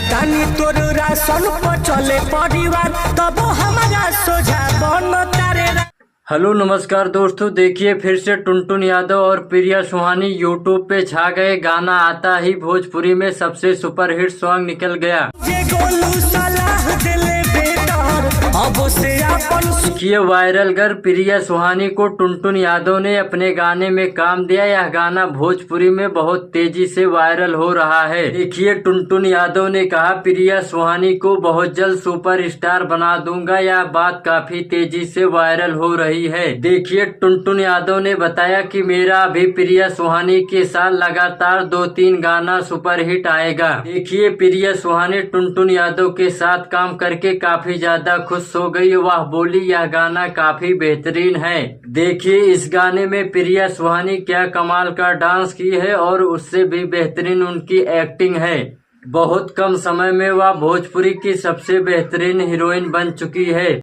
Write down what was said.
तानी तोर राशन पर चले परिवार तब हमारा सोझा बन तारे। हेलो नमस्कार दोस्तों, देखिए फिर से टुनटुन यादव और प्रिया सुहानी यूट्यूब पे छा गए। गाना आता ही भोजपुरी में सबसे सुपरहिट सॉन्ग निकल गया। देखिए वायरल गर्ल प्रिया सुहानी को टुनटुन यादव ने अपने गाने में काम दिया। यह गाना भोजपुरी में बहुत तेजी से वायरल हो रहा है। देखिए टुनटुन यादव ने कहा, प्रिया सुहानी को बहुत जल्द सुपरस्टार बना दूंगा। यह बात काफी तेजी से वायरल हो रही है। देखिए टुनटुन यादव ने बताया कि मेरा अभी प्रिया सुहानी के साथ लगातार 2-3 गाना सुपरहिट आएगा। देखिए प्रिया सुहानी टुनटुन यादव के साथ काम करके काफी ज्यादा खुश हो गई। वह बोली, यह गाना काफी बेहतरीन है। देखिए इस गाने में प्रिया सुहानी क्या कमाल का डांस की है और उससे भी बेहतरीन उनकी एक्टिंग है। बहुत कम समय में वह भोजपुरी की सबसे बेहतरीन हीरोइन बन चुकी है।